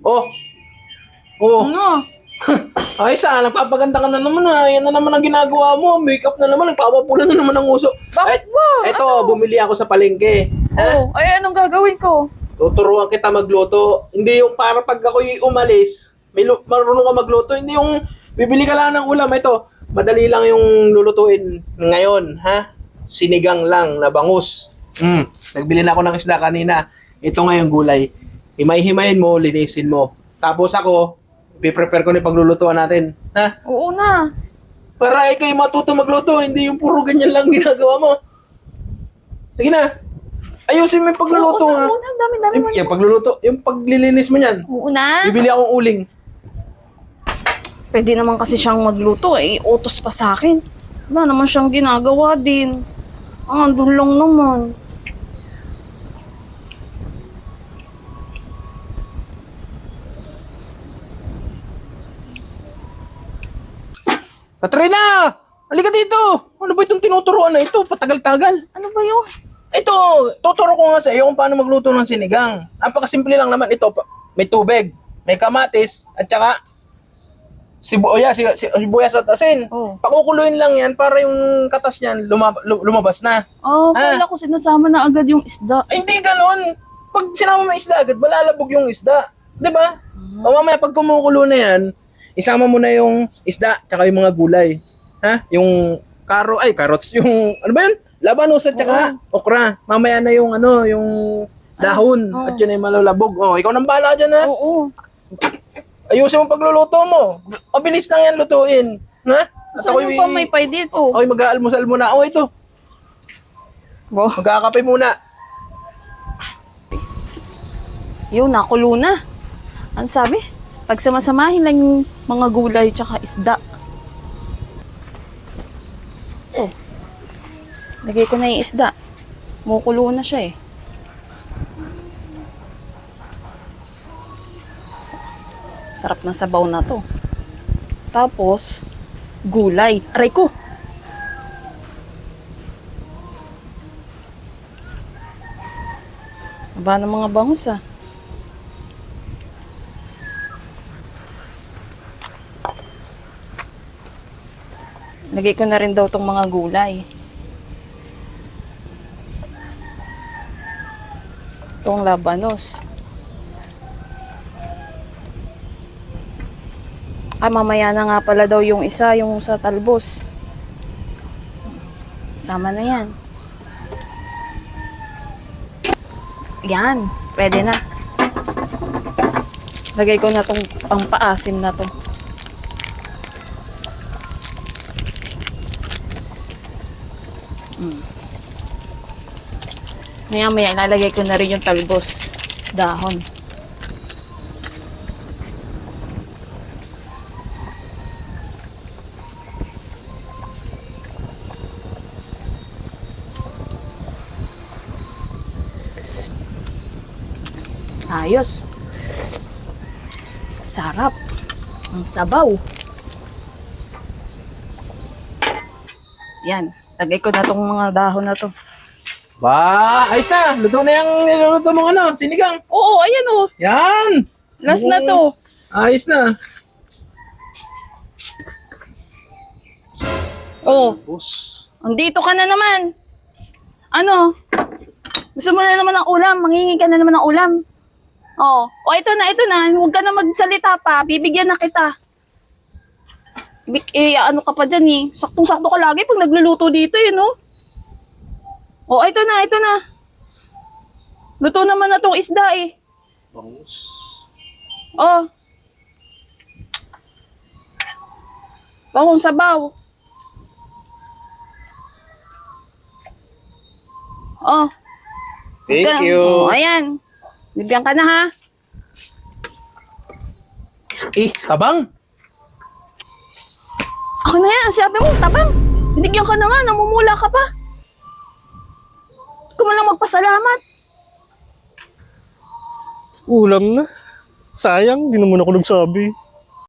Oh, oh. Ano? Ay, nagpapaganda ka na naman Yan na naman ang ginagawa mo. Makeup na naman, nagpapapula na naman ang uso. Bakit ba? Eto, bumili ako sa palengke. Oh, ay anong gagawin ko? Tuturuan kita magluto. Hindi yung para pag ako'y umalis, marunong ka magluto. Hindi yung bibili ka lang ng ulam. Ito, madali lang yung lulutuin ngayon, ha? Sinigang lang na bangus. Nagbili na ako ng isda kanina. Ito ngayon gulay. Himay-himayin mo, linisin mo. Tapos ako, piprepare ko na yung paglulutuan natin. Ha? Oo na. Para ikaw yung matuto magluto, hindi yung puro ganyan lang ginagawa mo. Sige na. Ayusin mo yung pagluluto Oo nga. na, dami-dami mo. Yung pagluluto, yung paglilinis mo niyan. Oo na. Bibili akong uling. Pwede naman kasi siyang magluto utos pa sa akin. Wala naman siyang ginagawa din. Andun lang naman. Katrina! Halika dito! Ano ba itong tinuturuan na ito? Patagal-tagal. Ano ba yun? Ito, tuturo ko nga sa iyo kung paano magluto ng sinigang. Napakasimple lang naman ito. May tubig, may kamatis, at saka sibuyas at asin. Oh. Pakukuluin lang yan para yung katas niyan lumabas na. Oh, kala ko sinasama na agad yung isda. Ay, hindi ganun. Pag sinama mo yung isda agad, malalabog yung isda. Di ba? O mamaya, pag kumukulo na yan, isama mo na yung isda, tsaka yung mga gulay. Ha? Yung carrots, yung, ano ba yun? Labanos at tsaka okra. Mamaya na yung, yung dahon. At yun ay malalabog. O, ikaw nang bahala dyan, ha? Oo. Ayusin mo pagluluto mo. Mabilis lang yan lutuin. Ha? At Saan yung pamaypay dito? ako'y mag-aalmusal muna. O, ito. Bo. Magkakape muna. Yun, nakulo na. Ano sabi? Pagsamasamahin lang yung mga gulay tsaka isda. Oh. Lagay ko na yung isda. Mukulo na siya Sarap ng sabaw na to. Tapos, gulay. Aray ko! Aba ng mga bangus Lagay ko na rin daw tong mga gulay. Itong labanos. Mamaya na nga pala daw yung isa, yung sa talbos. Sama na yan. Yan, pwede na. Lagay ko na tong pangpaasim na to. Maya ilalagay ko na rin yung talbos dahon. Ayos. Sarap. Ang sabaw. Yan. Lagay ko na tong mga dahon na to. Ba, ayos na. Luto na yung niluluto mong sinigang. Oo, ayan oh. Yan. Last na to. Ayos na. Oh, Bus. andito ka na naman. Ano? Gusto mo na naman ng ulam? Manghingi ka na naman ng ulam. Oh, ito na. Huwag ka na magsalita pa. Bibigyan na kita. Ano ka pa dyan Saktong-sakto ka lagi pag nagluluto dito no? Oh, ito na. Luto naman na tong isda Bangus. Oh. Bangong sabaw. Oh. Thank you. Oh, ayan. Bibigyan ka na ha. Tabang. Ako na yan. Sabi mo, tabang. Binigyan ka na nga. Namumula ka pa. Huwag ka man lang magpasalamat. Ulam na. Sayang, di naman ako nagsabi.